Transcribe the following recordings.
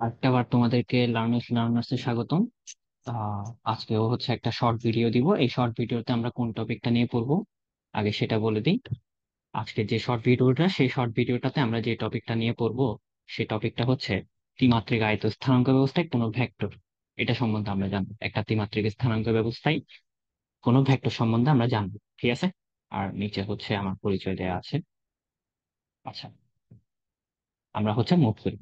আরেকটা বার তোমাদেরকে লার্নার্সে স্বাগতম। আহ আজকেও হচ্ছে একটা শর্ট ভিডিও দিব। এই শর্ট ভিডিওতে আমরা কোন টপিকটা নিয়ে পড়বো আগে সেটা বলে দিই। আজকে যে শর্ট ভিডিওটা, সেই শর্ট ভিডিওটাতে আমরা যে টপিকটা নিয়ে পড়বো সেই টপিকটা হচ্ছে ত্রিমাত্রিক আয়ত স্থানাঙ্ক ব্যবস্থায় কোনো ভেক্টর। এটা সম্বন্ধে আমরা জানবো, একটা ত্রিমাত্রিক স্থানাঙ্ক ব্যবস্থায় কোনো ভেক্টর সম্বন্ধে আমরা জানবো, ঠিক আছে। আর নিচে হচ্ছে আমার পরিচয় দেওয়া আছে। আচ্ছা, আমরা হচ্ছে মুভ করি।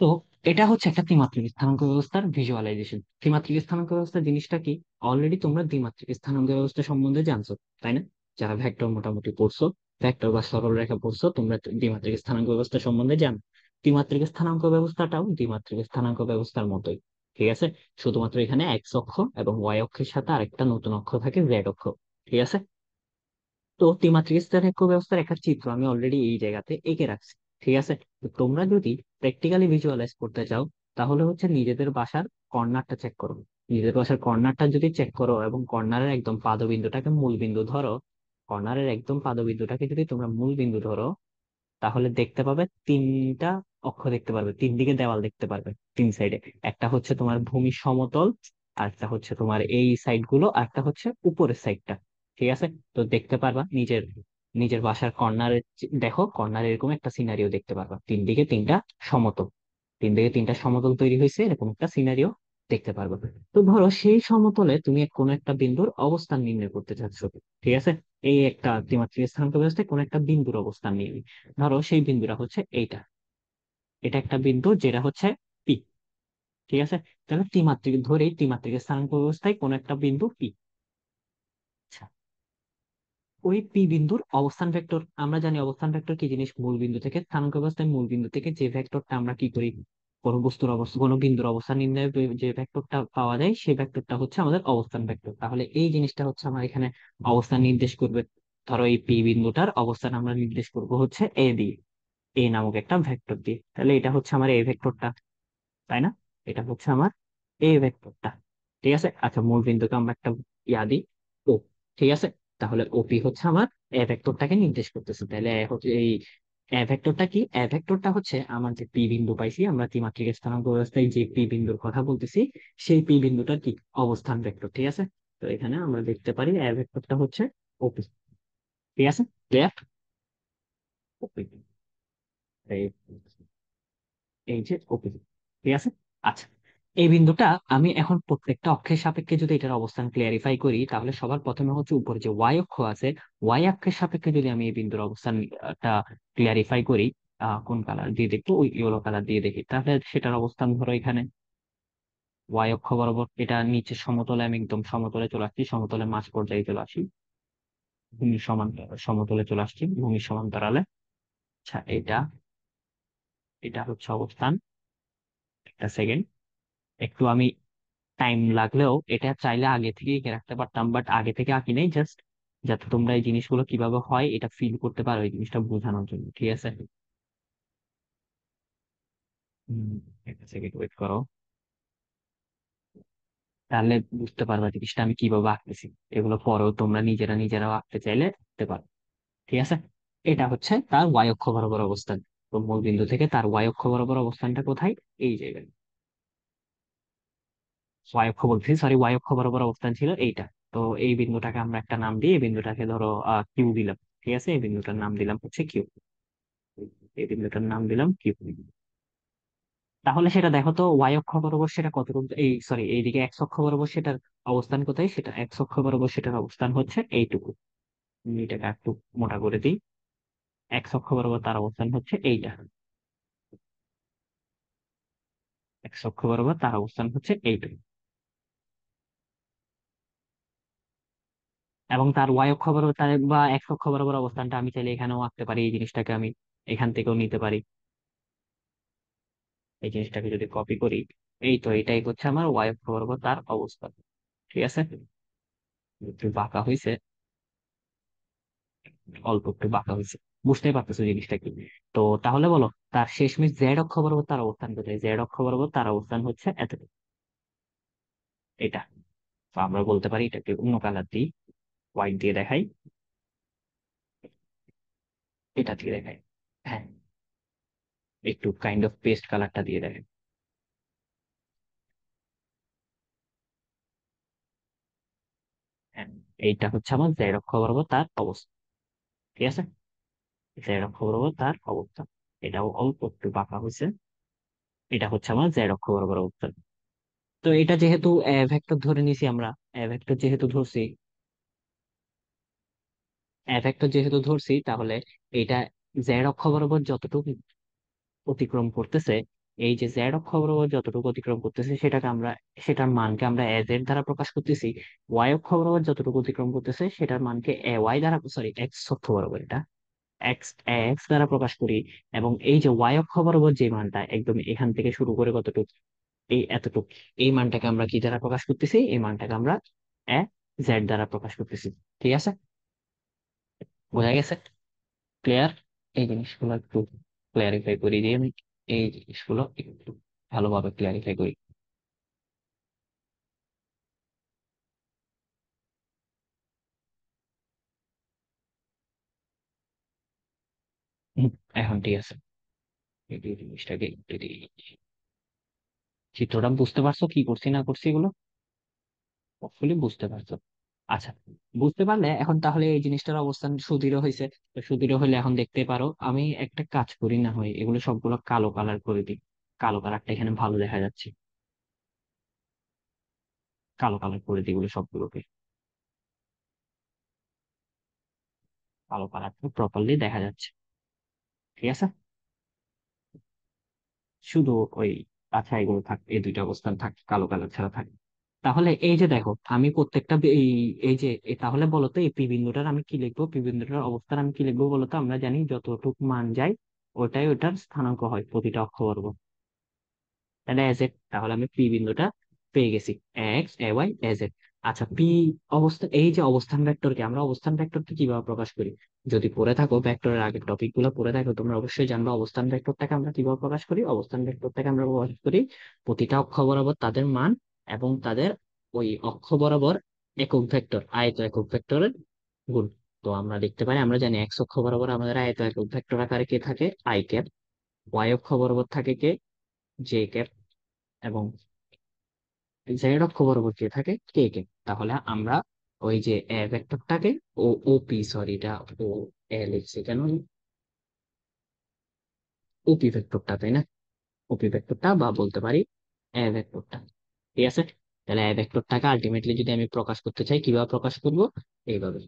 তো এটা হচ্ছে একটা ত্রিমাত্রিক স্থানাঙ্ক ব্যবস্থার ভিজুয়ালাইজেশন। ত্রিমাত্রিক স্থানাঙ্ক ব্যবস্থা জিনিসটা কি? অলরেডি তোমরা দ্বিমাত্রিক স্থানাঙ্ক ব্যবস্থা সম্বন্ধে জানছো, তাই না? যারা ভেক্টর মোটামুটি পড়ছো, ভেক্টর বা সরলরেখা পড়ছো, তোমরা দ্বিমাত্রিক স্থানাঙ্ক ব্যবস্থা সম্বন্ধে জানো। ত্রিমাত্রিক স্থানাঙ্ক ব্যবস্থাটাও দ্বিমাত্রিক স্থানাঙ্ক ব্যবস্থার মতোই, ঠিক আছে। শুধুমাত্র এখানে এক্স অক্ষ এবং ওয়াই অক্ষের সাথে আরেকটা নতুন অক্ষ থাকে, জেড অক্ষ, ঠিক আছে। তো ত্রিমাত্রিক স্থানাঙ্ক ব্যবস্থার একটা চিত্র আমি অলরেডি এই জায়গাতে এঁকে রাখছি, ঠিক আছে। তো তোমরা যদি প্র্যাকটিক্যালি ভিজুয়ালাইজ করতে চাও, তাহলে হচ্ছে নিজেদের বাসার কর্নারটা চেক করো। নিজেদের বাসার কর্নারটা যদি চেক করো এবং কর্নারের একদম পাদবিন্দুটাকে মূল বিন্দু ধরো, কর্নারের একদম পাদবিন্দুটাকে যদি তোমরা মূল বিন্দু ধরো, তাহলে দেখতে পাবে তিনটা অক্ষ দেখতে পারবে, তিন দিকে দেওয়াল দেখতে পারবে, তিন সাইডে। একটা হচ্ছে তোমার ভূমি সমতল, আর একটা হচ্ছে তোমার এই সাইড গুলো, আর একটা হচ্ছে উপরের সাইডটা, ঠিক আছে। তো দেখতে পারবা নিজের নিজের বাসার কর্নারে। দেখো, কর্নারে এরকম একটা সিনারিও দেখতে পারবা, তিন দিকে তিনটা সমতল, তিন দিকে তিনটা সমতল তৈরি হয়েছে, এরকম একটা সিনারিও দেখতে পারবা। তো ধরো সেই সমতলে তুমি কোনো একটা বিন্দুর অবস্থান নির্ণয় করতে চাচ্ছ, ঠিক আছে। এই একটা ত্রিমাত্রিক স্থানাঙ্ক ব্যবস্থায় কোন একটা বিন্দুর অবস্থান নিয়ে নিই। ধরো সেই বিন্দুটা হচ্ছে এইটা, এটা একটা বিন্দু যেটা হচ্ছে পি, ঠিক আছে। তাহলে ত্রিমাত্রিক ধরে ত্রিমাত্রিক স্থানাঙ্ক ব্যবস্থায় কোন একটা বিন্দু পি। আচ্ছা, ওই পি বিন্দুর অবস্থান ভেক্টর আমরা জানি। অবস্থান ভেক্টর কি জিনিস? মূল বিন্দু থেকে স্থানাঙ্ক ব্যবস্থায় মূল বিন্দু থেকে যে ভেক্টরটা আমরা কি করি, কোনো বস্তুর অবস্থা, কোনো বিন্দুর অবস্থান নির্ণয়ে যে ভেক্টরটা পাওয়া যায়, সেই ভেক্টরটা হচ্ছে আমাদের অবস্থান ভেক্টর। তাহলে এই জিনিসটা হচ্ছে আমার এখানে অবস্থান নির্দেশ করবে। ধরো এই পি বিন্দুটার অবস্থান আমরা নির্দেশ করব হচ্ছে এ দিয়ে, এ নামক একটা ভেক্টর দিয়ে। তাহলে এটা হচ্ছে আমার এ ভেক্টরটা, তাই না? এটা হচ্ছে আমার এ ভেক্টরটা, ঠিক আছে। আচ্ছা, মূল বিন্দুকে আমরা একটা ইয়া দিই, ও, ঠিক আছে। তাহলে ওপি হচ্ছে আমার এ ভেক্টরটাকে নির্দেশ করতেছে। তাহলে এ হচ্ছে এই এ ভেক্টরটা কি? এ ভেক্টরটা হচ্ছে আমার যে পি বিন্দু পাইছি আমরা ত্রিমাত্রিক স্থানাঙ্ক ব্যবস্থায়, যে পি বিন্দুর কথা বলতেছি, সেই পি বিন্দুটার কি অবস্থান ভেক্টর, ঠিক আছে। তো এখানে আমরা দেখতে পারি এ ভেক্টরটা হচ্ছে ওপি, ঠিক আছে। ক্লিয়ার? ওপি, এই এই যে ওপি, ঠিক আছে। আচ্ছা, এই বিন্দুটা আমি এখন প্রত্যেকটা অক্ষের সাপেক্ষে যদি এটার অবস্থান ক্লিয়ারিফাই করি, তাহলে সবার প্রথমে হচ্ছে উপরে যে ওয়াই অক্ষ আছে, ওয়াই অক্ষের সাপেক্ষে যদি আমি এই বিন্দুর অবস্থানটা ক্লিয়ারিফাই করি, কোন কালার দিয়ে দেখবো? ওই ইয়েলো কালার দিয়ে দেখি। তাহলে সেটার অবস্থান ধরো এখানে ওয়াই অক্ষ বরাবর, এটা নিচে সমতলে, আমি একদম সমতলে চলে আসছি, সমতলের মাঝ পর্যায়ে চলে আসি, ভূমির সমতলে চলে আসছি, ভূমির সমান্তরালে। আচ্ছা, এটা এটা হচ্ছে অবস্থান। একটা সেকেন্ড, একটু আমি টাইম লাগলেও এটা চাইলে আগে থেকে এঁকে রাখতে পারতাম, বাট আগে থেকে আঁকি নাই, জাস্ট যাতে তোমরা এই জিনিসগুলো কিভাবে হয় এটা ফিল করতে পারো, এই জিনিসটা বোঝানোর জন্য, ঠিক আছে। হম, একটা সেকেন্ড ওয়েট করো, তাহলে বুঝতে পারবা জিনিসটা আমি কিভাবে আঁকতেছি। এগুলো পরেও তোমরা নিজেরা নিজেরাও আঁকতে চাইলে আঁকতে পারো, ঠিক আছে। এটা হচ্ছে তার ওয়াই অক্ষ বরাবর অবস্থান। তো মূল বিন্দু থেকে তার ওয়াই অক্ষ বরাবর অবস্থানটা কোথায়? এই জায়গায়। ওয়াই অক্ষ বলছি, সরি, ওয়াই অক্ষ বরাবর অবস্থান ছিল এইটা। তো এই বিন্দুটাকে আমরা একটা নাম দিই, এই বিন্দুটাকে ধরো কিউ দিলাম, ঠিক আছে। এই বিন্দুটার নাম দিলাম হচ্ছে কিউ, এই বিন্দুটার নাম দিলাম কিউ। তাহলে সেটা দেখো তো, ওয়াই অক্ষ বরাবর সেটা কতটুকু, এই সরি এইদিকে এক্স অক্ষ বরাবর সেটার অবস্থান কোথায়? সেটা এক্স অক্ষ বরাবর সেটার অবস্থান হচ্ছে এইটুকু। আমি এটাকে একটু মোটা করে দিই। এক্স অক্ষ বরাবর তার অবস্থান হচ্ছে এইটা, এক্স অক্ষ বরাবর তার অবস্থান হচ্ছে এইটুকু। এবং তার ওয়াই অক্ষ বরাবর তার বা এক্স অক্ষ বরাবর অবস্থানটা আমি চাইলে এখানেও আঁকতে পারি, এই জিনিসটাকে আমি এখান থেকেও নিতে পারি। এই জিনিসটাকে যদি কপি করি, এই তো এটাই হচ্ছে আমার ওয়াই অক্ষ বরাবর তার অবস্থান, ঠিক আছে। একটু বাঁকা হয়েছে, অল্প একটু বাঁকা হয়েছে, বুঝতেই পারতেছো জিনিসটা কি। তো তাহলে বলো, তার শেষমেশ জেড অক্ষ বরাবর তার অবস্থান কোথায়? জেড অক্ষ বরাবর তার অবস্থান হচ্ছে এতটুকু, এটা। তো আমরা বলতে পারি এটাকে অন্য কালার দিই, হোয়াইট দিয়ে দেখাই, এটা দিয়ে দেখাই। হ্যাঁ, একটু কাইন্ড অফ পেস্ট কালারটা দিয়ে দেখেন। হ্যাঁ, এইটা হচ্ছে আমার জেড অক্ষ বরাবর তার অবস্থা। ঠিক আছে, জেড অক্ষ বরাবর তার অবস্থা। এটাও অল্প একটু বাঁকা হয়েছে। এটা হচ্ছে আমার জেড অক্ষ বরাবর অবস্থা। তো এটা যেহেতু ভেক্টর ধরে নিছি আমরা, ভেক্টর যেহেতু ধরছি, ভেক্টর যেহেতু ধরছি, তাহলে এটা জেড অক্ষ বরাবর যতটুকু অতিক্রম করতেছে, এই যে জেড অক্ষ বরাবর যতটুকু অতিক্রম করতেছে সেটাকে আমরা, সেটার মানকে আমরা এ জেড দ্বারা প্রকাশ করতেছি। ওয়াই অক্ষ বরাবর যতটুকু অতিক্রম করতেছে সেটার মানকে এ ওয়াই দ্বারা, সরি এক্স অক্ষ বরাবর, এটা এক্স এক্স দ্বারা প্রকাশ করি। এবং এই যে ওয়াই অক্ষ বরাবর যে মানটা একদম এখান থেকে শুরু করে কতটুকু, এই এতটুকু, এই মানটাকে আমরা কি দ্বারা প্রকাশ করতেছি? এই মানটাকে আমরা এ জেড দ্বারা প্রকাশ করতেছি। ঠিক আছে, বোঝা গেছে? ক্লিয়ার? এই জিনিসগুলো একটু ক্লিয়ারিফাই করে দিই আমি, এই জিনিসগুলো একটু ভালোভাবে ক্লিয়ারিফাই করি। হুম, এখন ঠিক আছে। এই জিনিসটাকে একটু দিই। চিত্রটা বুঝতে পারছো কি করছি না করছি এগুলো? হোপফুলি বুঝতে পারছো। আচ্ছা, বুঝতে পারলে এখন তাহলে এই জিনিসটার অবস্থান সুদৃঢ় হয়েছে। তো সুদৃঢ় হলে এখন দেখতে পারো, আমি একটা কাজ করি না হয়, এগুলো সবগুলো কালো কালার করে দিই। কালো কালারটা এখানে ভালো দেখা যাচ্ছে। কালো কালার করে দিই এগুলো সবগুলোকে। কালো কালারটা প্রপারলি দেখা যাচ্ছে। ঠিক আছে, শুধু ওই, আচ্ছা এগুলো থাক, এই দুইটা অবস্থান থাক, কালো কালার ছাড়া থাকে। তাহলে এই যে দেখো, আমি প্রত্যেকটা এই, এই যে তাহলে বলো তো, এই পি বিন্দুটার আমি কি লিখবো? পি বিন্দুটার অবস্থান আমি কি লিখবো বলো তো? আমরা জানি যতটুকু মান যায় ওটাই ওটার স্থানাঙ্ক হয় প্রতিটা অক্ষবর্গ। তাহলে এজ এড, তাহলে আমি পি বিন্দুটা পেয়ে গেছি, x A Y age add. আচ্ছা, পি অবস্থা, এই যে অবস্থান ভেক্টরকে আমরা, অবস্থান ভেক্টরকে কিভাবে প্রকাশ করি? যদি পড়ে থাকো ভেক্টরের আগের টপিক গুলো পড়ে থাকো, তোমরা অবশ্যই জানবে অবস্থান ভেক্টরটাকে আমরা কিভাবে প্রকাশ করি। অবস্থান ভেক্টরটাকে আমরা প্রকাশ করি প্রতিটা অক্ষ বরাবর তাদের মান এবং তাদের ওই অক্ষ বরাবর একক ভেক্টর, আয়ত একক ভেক্টরের গুণ। তো আমরা দেখতে পারি, আমরা জানি এক্স অক্ষ বরাবর আমাদের আয়ত একক ভেক্টর আকারে কে থাকে? I cap. ওয়াই অক্ষ বরাবর থাকে কে? J cap. এবং জেড অক্ষ বরাবর কে থাকে? কে কে। তাহলে আমরা ওই যে এ ভেক্টরটাকে, ও ও পি, সরি এটা ও এ লিখছি কেন, ওপি ভেক্টরটা, তাই না? ওপি ভেক্টরটা বা বলতে পারি এ ভেক্টরটা। ঠিক আছে, তাহলে এ ভেক্টরটাকে আলটিমেটলি যদি আমি প্রকাশ করতে চাই, কিভাবে প্রকাশ করব? এইভাবে।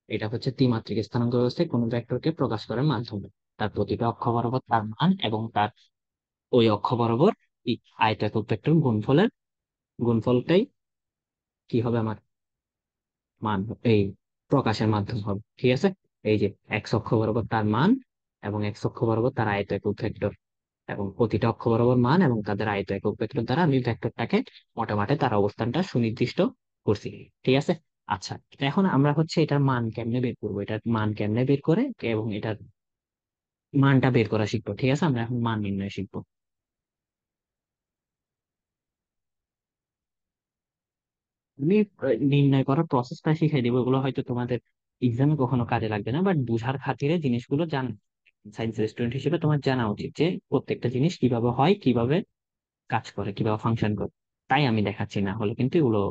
এটা হচ্ছে ত্রিমাত্রিক স্থানাঙ্ক ব্যবস্থায় কোনো ভেক্টরকে প্রকাশ করার মাধ্যমে তার প্রতিটা অক্ষ বরাবর তার মান এবং তার ওই অক্ষ বরাবর এই আয়তক্ষেত্র ভেক্টর গুণফলের, গুণফলটাই কি হবে আমার মান, এই প্রকাশের মাধ্যম হবে। ঠিক আছে, এই যে এক্স অক্ষ বরাবর তার মান এবং এক্স অক্ষ বরাবর তার আয়ত একক ভেক্টর, এবং প্রতিটা অক্ষ বরাবর মান এবং তাদের আয়ত একক ভেক্টর দ্বারা আমি ভেক্টরটাকে মোটামুটি তার অবস্থানটা সুনির্দিষ্ট করছি। ঠিক আছে, আচ্ছা, তো এখন আমরা হচ্ছে এটার মান কেমনে বের করবো, এটার মান কেমনে বের করে এবং এটার মানটা বের করা শিখবো। ঠিক আছে, আমরা এখন মান নির্ণয় শিখবো। আমি নির্ণয় করার প্রসেসটা শিখাই দিব, এগুলো হয়তো তোমাদের এক্সামে কখনো কাজে লাগবে না, বাট বুঝার খাতিরে জিনিসগুলো জান, সায়েন্স স্টুডেন্ট হিসেবে তোমার জানা উচিত যে প্রত্যেকটা জিনিস কিভাবে হয়, কিভাবে কাজ করে, কিভাবে ফাংশন করে। তাই আমি দেখাচ্ছি, না হলে কিন্তু এগুলো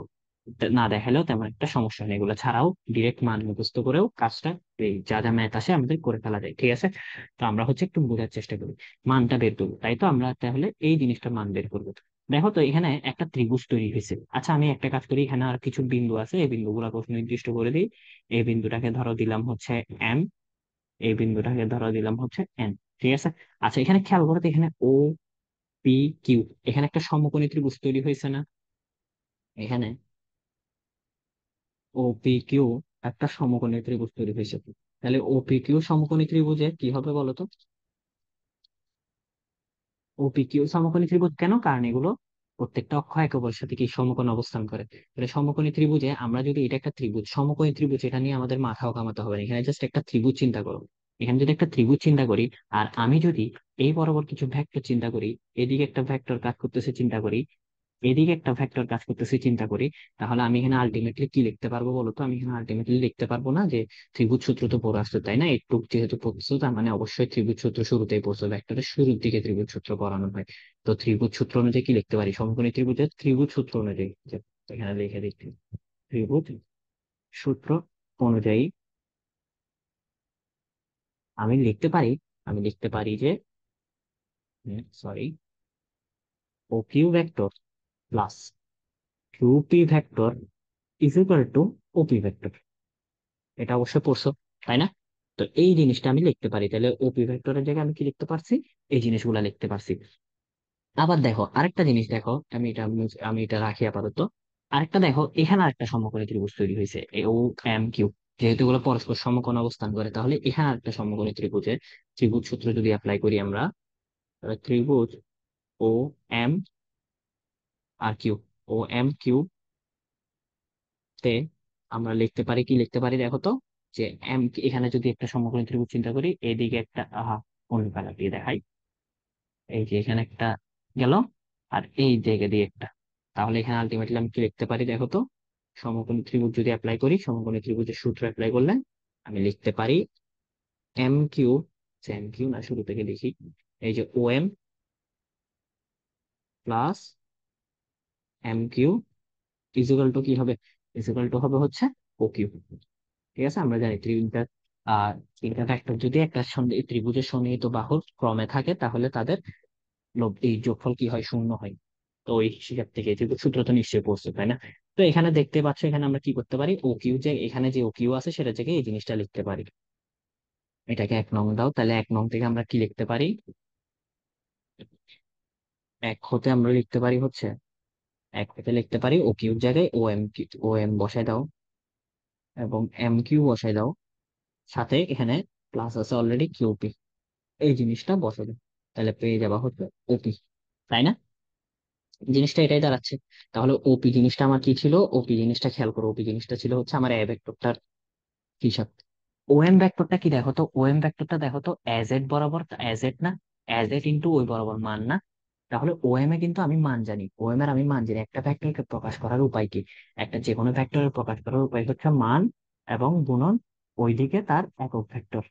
না দেখালেও তেমন একটা সমস্যা নেই। এগুলো ছাড়াও ডিরেক্ট মান মুখস্থ করেও কাজটা, এই যা যা ম্যাথ আসে আমাদের করে ফেলা যায়। ঠিক আছে, তো আমরা হচ্ছে একটু বোঝার চেষ্টা করি, মানটা বের করবো, তাই তো আমরা তাহলে এই জিনিসটা মান বের করবো। দেখো তো এখানে একটা ত্রিভুজ তৈরি হয়েছে। আচ্ছা, আমি একটা কাজ করি, এখানে আর কিছু বিন্দু আছে, এই বিন্দুগুলোকে নির্দিষ্ট করে দিই। এই বিন্দুটাকে ধরো দিলাম হচ্ছে এম, এই বিন্দুটাকে ধরো দিলাম হচ্ছে এন। ঠিক আছে, আচ্ছা এখানে খেয়াল করো তো, এখানে ও পি কিউ, এখানে একটা সমকোণী ত্রিভুজ তৈরি হয়েছে না? এখানে ও পি কিউ একটা সমকোণী ত্রিভুজ তৈরি হয়েছে। তাহলে ও পি কিউ সমকোণী ত্রিভুজে কি হবে বলো তো? ও পি কিউ সমকোণী ত্রিভুজ কেন? কারণ এগুলো প্রত্যেকটা অক্ষ একে অপরের সাথে কি সমকোণ অবস্থান করে। তাহলে সমকোণী ত্রিভুজে আমরা যদি, এটা একটা ত্রিভুজ, সমকোণী ত্রিভুজ, এটা নিয়ে আমাদের মাথাও ঘামাতে হবে না, এখানে জাস্ট একটা ত্রিভুজ চিন্তা করো। এখানে যদি একটা ত্রিভুজ চিন্তা করি, আর আমি যদি এই বরাবর কিছু ভেক্টর চিন্তা করি, এদিকে একটা ভেক্টর কাজ করতেছে চিন্তা করি, এদিকে একটা ভেক্টর কাজ করতেছে চিন্তা করি, তাহলে আমি এখানে আলটিমেটলি কি লিখতে পারবো বলতো? আমি এখানে আলটিমেটলি লিখতে পারবো না যে ত্রিভুজ সূত্র তো পড়ে আসতো, তাই না? একটু যেহেতু পড়ছো তার মানে অবশ্যই ত্রিভুজ সূত্র শুরুতেই পড়ছো, ভেক্টরের শুরুর দিকে ত্রিভুজ সূত্র পড়ানো হয়। তো ত্রিভুজ সূত্র অনুযায়ী কি লিখতে পারি? সমকোণী ত্রিভুজের ত্রিভুজ সূত্র অনুযায়ী এখানে লিখে দিচ্ছি, ত্রিভুজ সূত্র অনুযায়ী আমি লিখতে পারি, যে sorry, O Q vector plus Q P vector is equal to OP vector. এটা অবশ্যই পড়ছো, তাই না? তো এই জিনিসটা আমি লিখতে পারি, তাহলে ওপি ভেক্টরের জায়গায় আমি কি লিখতে পারছি? এই জিনিসগুলা লিখতে পারছি। আবার দেখো আরেকটা জিনিস, দেখো আমি এটা রাখি আপাতত। আরেকটা দেখো, এখানে আরেকটা সমকোণী ত্রিভুজ তৈরি হয়েছে, এ ও এম কিউ। যেহেতু এগুলো পরস্পর সমকোণ অবস্থান করে, তাহলে এখানে আরেকটা সমকোণী ত্রিভুজের ত্রিভুজ সূত্র যদি অ্যাপ্লাই করি আমরা, তাহলে ত্রিভুজ ও এম আর কিউ, ও এম কিউ তে আমরা লিখতে পারি, কি লিখতে পারি দেখো তো, যে এম, এখানে যদি একটা সমকোণী ত্রিভুজ চিন্তা করি, এদিকে একটা, অন্য কালার দিয়ে দেখাই, এই যে এখানে একটা গেল, আর এই জায়গা দিয়ে একটা, তাহলে এখানে আলটিমেটলি আমি কি লিখতে পারি দেখো তো? সমকোণী ত্রিভুজ যদি অ্যাপ্লাই করি, সমকোণী ত্রিভুজের সূত্র অ্যাপ্লাই করলে আমি লিখতে পারি এম কিউ, এম কিউ না, শুরু থেকে দেখি, এই যে O M plus M Q equal to কি হবে? ইজিক্যাল টু হবে হচ্ছে ও কিউ। ঠিক আছে, আমরা জানি আহ তিনটা ফ্যাক্টর যদি একটা ত্রিভুজের সন্নিহিত বাহুর ক্রমে থাকে, তাহলে তাদের এই যোগফল কি হয়? শূন্য হয়। তো ওই হিসাব থেকে ত্রিভুজ সূত্র তো নিশ্চয়ই পড়ছে, তাই না? তো এখানে দেখতে পাচ্ছ, এখানে আমরা কি করতে পারি? ও কিউ, যে এখানে যে ও কিউ আছে সেটা থেকে এই জিনিসটা লিখতে পারি। এটাকে 1 নং দাও, তাহলে 1 নং থেকে আমরা কি লিখতে পারি? এক হতে আমরা লিখতে পারি হচ্ছে, এক হতে লিখতে পারি ও কিউর জায়গায় ও এম, ও এম বসাই দাও এবং এম কিউ বসাই দাও, সাথে এখানে প্লাস আছে অলরেডি কিউপি, এই জিনিসটা বসাবে, তাহলে পেয়ে যাবা হচ্ছে ওপি, তাই না? জিনিসটা এটাই দাঁড়াচ্ছে। তাহলে ওপি জিনিসটা আমার কি ছিল? ওপি জিনিসটা খেয়াল করো, ওপি জিনিসটা ছিল হচ্ছে আমার এ ভেক্টরটার হিসাব। ওএম ভেক্টরটা কি দেখো তো? ওএম ভেক্টরটা দেখো তো, এজ এড বরাবর, এজ এড না, এজ এড ইন্টু ওই বরাবর মান না? তাহলে ওএম এ কিন্তু আমি মান জানি, ওএম এর আমি মান জানি। একটা ভেক্টরকে প্রকাশ করার উপায় কি? একটা যে কোনো ভেক্টরের প্রকাশ করার উপায় হচ্ছে মান এবং গুণন ওইদিকে তার একক ভেক্টর,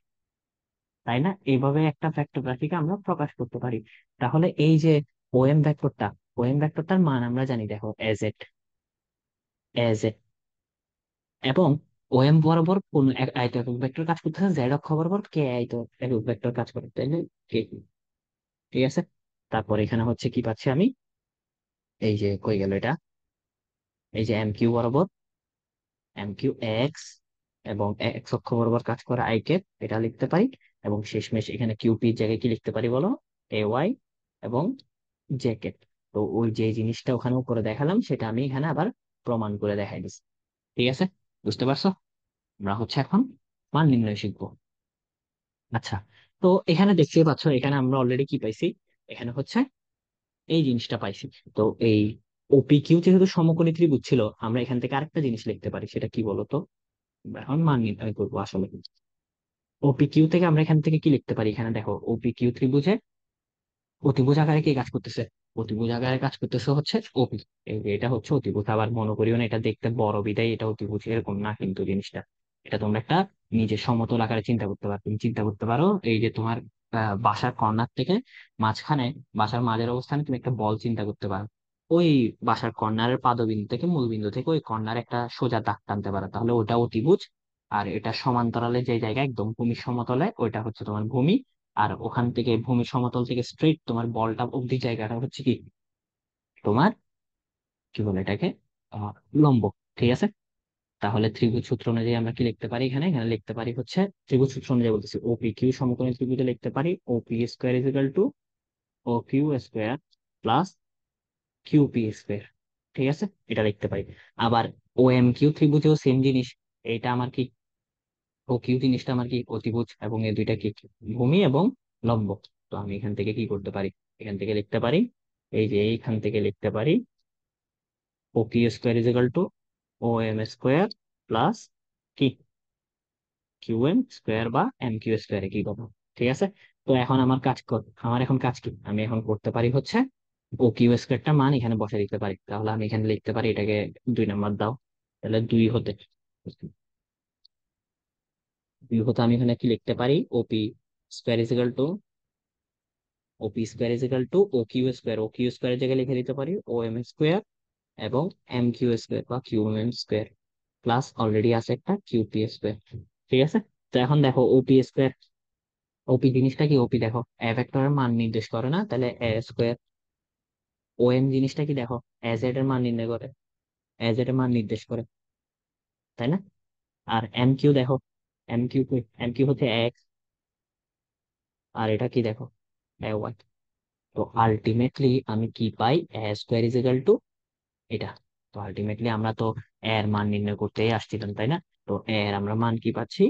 তাই না? এইভাবে একটা ভেক্টর রাশিকে আমরা প্রকাশ করতে পারি। তাহলে এই যে ওএম ভেক্টরটা, ওএম ভেক্টরটার মান আমরা জানি, দেখো এজ এড, এজ এড, এবং ওএম বরাবর কোন আয়ত একক ভেক্টর কাজ করতেছে, জেড অক্ষ বরাবর কে আয়ত একক ভেক্টর কাজ করে, তাই না? কে, ঠিক আছে। তারপর এখানে হচ্ছে কি পাচ্ছি আমি? এই যে কই গেল এটা, এই যে এম কিউ বরাবর, এম কিউ এক্স, এবং এক্স অক্ষ বরাবর কাজ করে আই কে, এটা লিখতে পারি। এবং শেষমেশ এখানে কিউপির জায়গায় কি লিখতে পারি বলো? এ ওয়াই এবং জে কে। তো ওই যে জিনিসটা ওখানে উপরে দেখালাম, সেটা আমি এখানে আবার প্রমাণ করে দেখাই দিচ্ছি। ঠিক আছে, বুঝতে পারছো? আমরা হচ্ছে এখন মান নির্ণয় শিখবো। আচ্ছা, তো এখানে দেখতেই পাচ্ছ, এখানে আমরা অলরেডি কি পাইছি? এখানে হচ্ছে এই জিনিসটা পাইছি। তো এই ওপি কিউ যেহেতু সমকোণী ত্রিভুজ ছিল, আমরা এখান থেকে আরেকটা জিনিস লিখতে পারি, সেটা কি বলতো? এখন মান নির্ণয় করবো আসলে। ওপি কিউ থেকে আমরা এখান থেকে কি লিখতে পারি? এখানে দেখো, ওপি কিউ ত্রিভুজে অতিভুজ আকারে কি কাজ করতেছে? অতিভুজ আকারে কাজ করতেছে হচ্ছে ওপি। এটা হচ্ছে অতিভুজ। আবার মনে করিও না এটা দেখতে বড় বিদায় এটা অতিভুজ, এরকম না কিন্তু জিনিসটা। এটা তোমরা একটা নিজের সমতল আকারে চিন্তা করতে পারো। তুমি চিন্তা করতে পারো, এই যে তোমার বাসার কর্নার থেকে মাঝখানে, বাসার মাঝের অবস্থানে তুমি একটা বল চিন্তা করতে পারো। ওই বাসার কর্নারের পাদবিন্দু থেকে, মূল বিন্দু থেকে ওই কর্নার একটা সোজা দাগ টানতে পারো, তাহলে ওটা অতিভুজ। আর এটা সমান্তরালে যে জায়গায় একদম ভূমির সমতলে, ওইটা হচ্ছে তোমার ভূমি। আর ওখান থেকে ভূমি সমতল থেকে স্ট্রেট তোমার বলটা অব্দি জায়গাটা হচ্ছে কি তোমার, কি বলে এটাকে, আহ লম্ব। ঠিক আছে, তাহলে ত্রিভুজ সূত্র অনুযায়ী আমরা কি লিখতে পারি? এখানে এখানে লিখতে পারি হচ্ছে, ত্রিভুজ সূত্র অনুযায়ী বলতেছি, ওপি কিউ সমকোণী ত্রিভুজে লিখতে পারি OP square is equal to O Q square plus Q P square. ঠিক আছে, এটা লিখতে পারি। আবার ও এম কিউ ত্রিভুজেও সেম জিনিস। এটা আমার কি, ও কিউ জিনিসটা আমার কি অতিভুজ, এবং এই দুইটা কি ভূমি এবং লম্ব। তো আমি এখান থেকে কি করতে পারি? এখান থেকে লিখতে পারি, এই যে এইখান থেকে লিখতে পারি O Q square is equal to O M square plus কি কিউ এম স্কোয়ার বা এম কিউ স্কোয়ার কি পাবো। ঠিক আছে, তো এখন আমার কাজ কর, আমার এখন কাজ কি? আমি এখন করতে পারি হচ্ছে ও কিউ স্কোয়ারটা মান এখানে বসে দিতে পারি, তাহলে আমি এখানে লিখতে পারি এটাকে 2 নাম্বার দাও। তাহলে 2 হতে আমি এখানে কি লিখতে পারি, OP square is equal to, OP square is equal to O Q স্কোয়ারের জায়গায় লিখে দিতে পারি ও এম স্কোয়ার, এবং এম কিউ স্কোয়ার বা Q M square, plus already আছে একটা কিউ পি স্কোয়ার। ঠিক আছে। তো এখন দেখো ওপি স্কোয়ার, ওপি জিনিসটা কি, ওপি দেখো এ ভেক্টরের মান নির্দেশ করে না, তাহলে এ স্কোয়ার। ও এম জিনিসটা কি দেখো, এ জেড এর মান নির্ণয় করে, এ জেড এর মান নির্দেশ করে, তাই না? আর এম কিউ দেখো, এম কিউ হচ্ছে এক্স, আর এটা কি দেখো, এ ওয়াই। তো আলটিমেটলি আমি কি পাই, এ স্কোয়ার ইজ ইকাল টু এটা। তো আলটিমেটলি আমরা তো এর মান নির্ণয় করতেই আসছিলাম, তাই না? তো এর আমরা মান কি পাচ্ছি,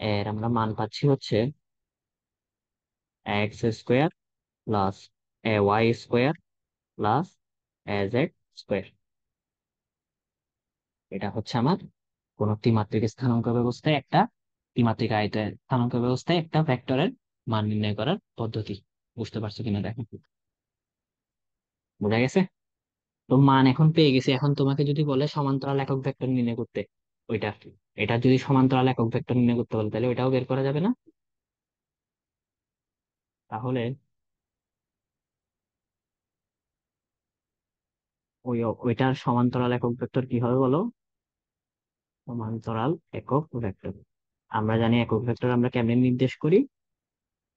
এর আমরা মান পাচ্ছি হচ্ছে x square plus a y square plus A Z square. এটা হচ্ছে আমার কোন ত্রিমাত্রিক স্থানাঙ্ক ব্যবস্থায় একটা, ত্রিমাত্রিক আয়তের স্থানাঙ্ক ব্যবস্থায় একটা ভেক্টরের মান নির্ণয় করার পদ্ধতি। বুঝতে পারছো কিনা দেখো, বোঝা গেছে? তো মান এখন পেয়ে গেছি, এখন তোমাকে যদি বলে সমান্তরাল একক ভেক্টর নির্ণয় করতে, ওইটা, এটা যদি সমান্তরাল একক ভেক্টর নির্ণয় করতে বলে তাহলে ওইটাও বের করা যাবে না? তাহলে ওইটার সমান্তরাল একক ভেক্টর কি হবে বলো? সমান্তরাল একক ভেক্টর, আমরা জানি একক ভেক্টর আমরা কেমনে নির্দেশ করি,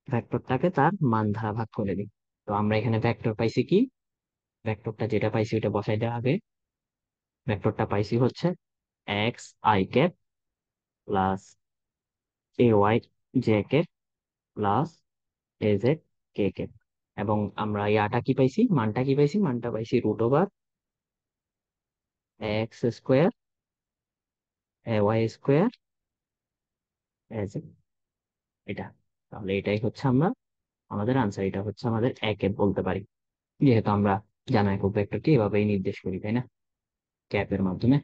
ভেক্টরটাকে তার মান দ্বারা ভাগ করে দিই। তো আমরা এখানে ভেক্টর পাইছি কি, ভেক্টরটা যেটা পাইছি ওটা বসাই দেওয়া হবে। ভেক্টরটা পাইছি হচ্ছে x i cap plus a y j cap plus A z k cap. এবং আমরা ইয়াটা কি পাইছি, মানটা কি পাইছি, মানটা পাইছি √, x square a y square a z, এটা। তাহলে এটাই হচ্ছে আমরা, আমাদের আনসার, এটা হচ্ছে আমাদের একে বলতে পারি, যেহেতু আমরা জানা একক ভেক্টরকে এভাবেই নির্দেশ করি, তাই না, ক্যাপের মাধ্যমে।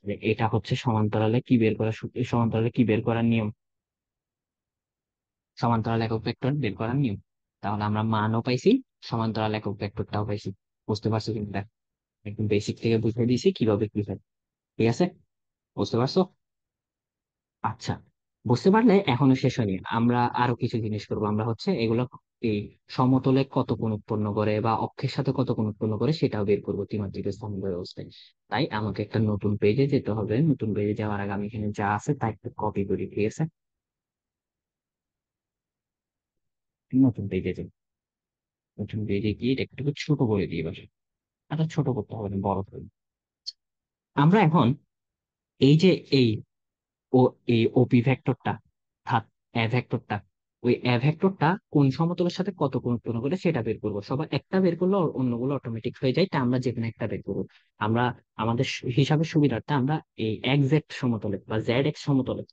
যে এটা হচ্ছে সমান্তরালে কি বের করা সমান্তরালে কি বের করার নিয়ম, সমান্তরাল একক ভেক্টর বের করার নিয়ম। তাহলে আমরা মানও পাইছি, সমান্তরাল একক ভেক্টরটাও পাইছি। বুঝতে পারছো কিন্তু, দেখ একদম বেসিক থেকে বুঝিয়ে দিয়েছি কিভাবে কি হয়। ঠিক আছে, বুঝতে পারছো? আচ্ছা, বুঝতে পারলে এখনো শেষ হয়নি, আমরা আরো কিছু জিনিস করবো। আমরা হচ্ছে এগুলো এই সমতলে কত কোণ উৎপন্ন করে বা অক্ষের সাথে কত কোণ উৎপন্ন করে সেটাও বের করবো ত্রিমাত্রিক স্থানাঙ্ক ব্যবস্থায়। তাই আমাকে একটা নতুন পেজে যেতে হবে, নতুন পেজে যাওয়ার আগে আমি এখানে যা আছে তা একটু কপি করি, ঠিক আছে? নতুন পেজে যাই, নতুন পেজে গিয়ে এটা একটু ছোট করে দিই এবার। আচ্ছা, ছোট করতে হবে না, বড় করে। আমরা এখন এই যে এই ও এই ওপি ভেক্টরটা, অর্থাৎ এ ভেক্টরটা, ওই এ ভেক্টরটা কোন সমতলের সাথে কত কোণ উৎপন্ন করে সেটা বের করবো। সবার একটা বের করলে অন্যগুলো অটোমেটিক হয়ে যায়, তা আমরা যে কোনো একটা বের করবো। আমরা আমাদের হিসাবের সুবিধার্থে আমরা এই এক্সাক্ট সমতলে বা জেড এক্স সমতলে,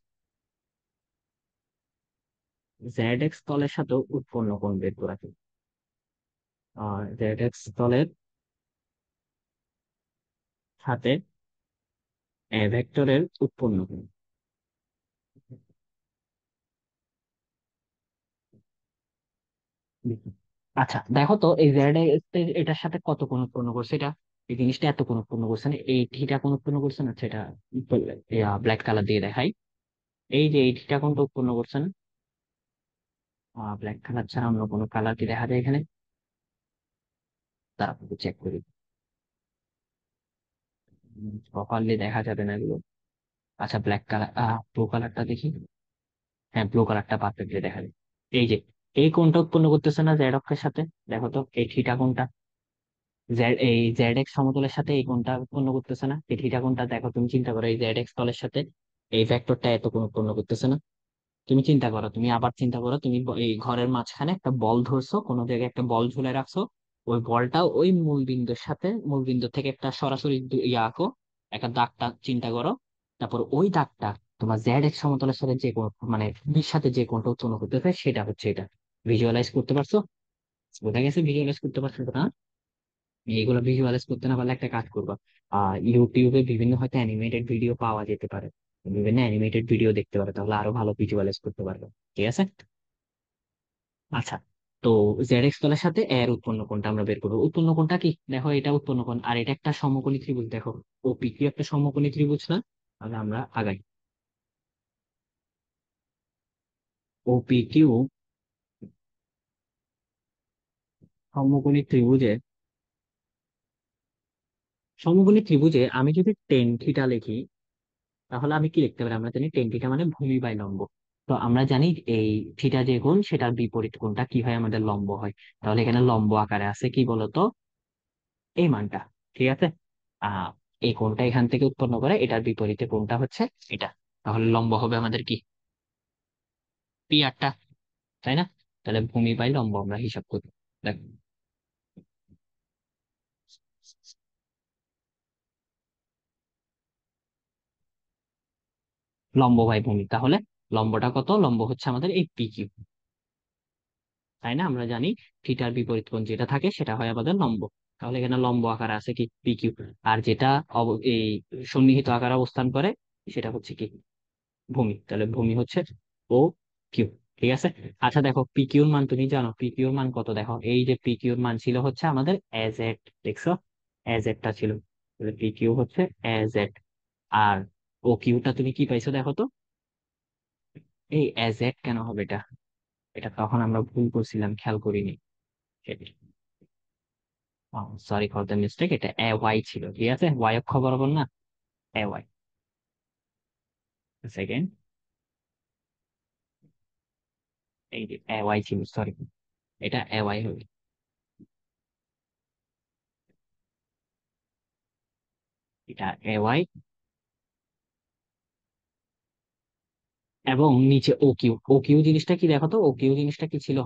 জেড এক্স তলের সাথে উৎপন্ন কোণ বের করা যায়। জেড এক্স তলের সাথে এ ভেক্টরের উৎপন্ন কোণ। আচ্ছা দেখো তো, এই জেড এটার সাথে কত কোণ উৎপন্ন করছে, এটা এই জিনিসটা এত কোণ উৎপন্ন করছে না, এই থিটা কোণ উৎপন্ন করছে না, সেটা ব্ল্যাক কালার দিয়ে দেখাই। এই যে এই থিটা কোণটা উৎপন্ন করছে না, ব্ল্যাক কালার ছাড়া অন্য কোনো কালার কি দেখা যায় এখানে? তারপর চেক করি, প্রপারলি দেখা যাবে না এগুলো। আচ্ছা ব্ল্যাক কালার, ব্লু কালারটা দেখি। হ্যাঁ, ব্লু কালারটা পারফেক্টলি দেখা যায়। এই যে এই কোণটা উৎপন্ন করতেছে না জেড অক্ষের সাথে, দেখো তো এই থিটা কোণটা, এই জেড এক্স সমতলের সাথে এই কোণটা উৎপন্ন করতেছে না, এই থিটা কোণটা দেখো, তুমি চিন্তা করো এই জেড এক্স তলের সাথে এই ভেক্টরটা এত কোণ উৎপন্ন করতেছে না। তুমি চিন্তা করো, তুমি আবার চিন্তা করো, তুমি এই ঘরের মাঝখানে একটা বল ধরছো, কোনো জায়গায় একটা বল ঝুলে রাখছো, ওই বলটা ওই মূল বিন্দুর সাথে, মূল বিন্দু থেকে একটা সরাসরি ইয়ে আঁকো, একটা দাগটা চিন্তা করো। তারপর ওই দাগটা তোমার জেড এক্স সমতলের সাথে যে কোণ, মানে ভূমির সাথে যে কোণটা উৎপন্ন করতেছে সেটা হচ্ছে এটা। ভিজুয়ালাইজ করতে পারছো? বোঝা গেছে ভিজুয়ালাইজ করতে পারছো না? এইগুলো ভিজুয়ালাইজ করতে না পারলে একটা কাজ করবা, ইউটিউবে বিভিন্ন হয়তো অ্যানিমেটেড ভিডিও পাওয়া যেতে পারে, বিভিন্ন অ্যানিমেটেড ভিডিও দেখতে পারো, তাহলে আরো ভালো ভিজুয়ালাইজ করতে পারবে। ঠিক আছে। আচ্ছা, তো জেড এক্স তলের সাথে এর উৎপন্ন কোণটা আমরা বের করবো। উৎপন্ন কোণটা কি দেখো, এটা উৎপন্ন কোণ, আর এটা একটা সমকোণী ত্রিভুজ। দেখো ওপি কিউ একটা সমকোণী ত্রিভুজ না? তাহলে আমরা আগাই। ওপি কিউ সমকোণী ত্রিভুজে, সমকোণী ত্রিভুজে আমি যদি টেন থিটা লিখি, তাহলে আমি কি লিখতে পারি? আমরা জানি টেন থিটা মানে ভূমি বাই লম্ব। তো আমরা জানি এই থিটা যে কোণ, সেটার বিপরীত কোণটা কি হয়? আমাদের লম্ব হয়। তাহলে এখানে লম্ব আকারে আছে কি বলতো? এই মানটা। ঠিক আছে। আহ এই কোণটা এখান থেকে উৎপন্ন করে, এটার বিপরীতে কোণটা হচ্ছে এটা। তাহলে লম্ব হবে আমাদের কি? পি আরটা, তাই না? তাহলে ভূমি বাই লম্ব আমরা হিসাব করি। দেখ, লম্ব বাই ভূমি, তাহলে লম্বটা কত? লম্ব হচ্ছে আমাদের এই পি কিউ, তাই না? আমরা জানি থিটার বিপরীত কোণ যেটা থাকে সেটা হয় আমাদের লম্ব। তাহলে এখানে লম্ব আকারে আছে কি? P Q. আর যেটা এই সন্নিহিত আকারে অবস্থান করে, সেটা হচ্ছে কি? ভূমি। তাহলে ভূমি হচ্ছে ও কিউ। ঠিক আছে। আচ্ছা দেখো, পি কিউর মান তুমি জানো? পি কিউর মান কত? দেখো এই যে পি কিউর মান ছিল হচ্ছে আমাদের এজ এট, দেখছো? এজ এটটা ছিল। তাহলে পি কিউ হচ্ছে এজ এট। আর ও কিউটা তুমি কি পাইছো দেখো তো? এই এজ এট কেন হবে এটা? এটা তখন আমরা ভুল করছিলাম, খেয়াল করিনি। সরি ফর দ্য মিস্টেক, এটা এ ওয়াই ছিল। ঠিক আছে, ওয়াই অক্ষ বরাবর না? A Y. সেকেন্ড, এই যে এ ওয়াই ছিল, সরি। এটা এ ওয়াই হবে। এটা এ ওয়াই, এবং নিচে ও কিউ। ও কিউ জিনিসটা কি দেখো তো? ও কিউ জিনিসটা কি ছিল?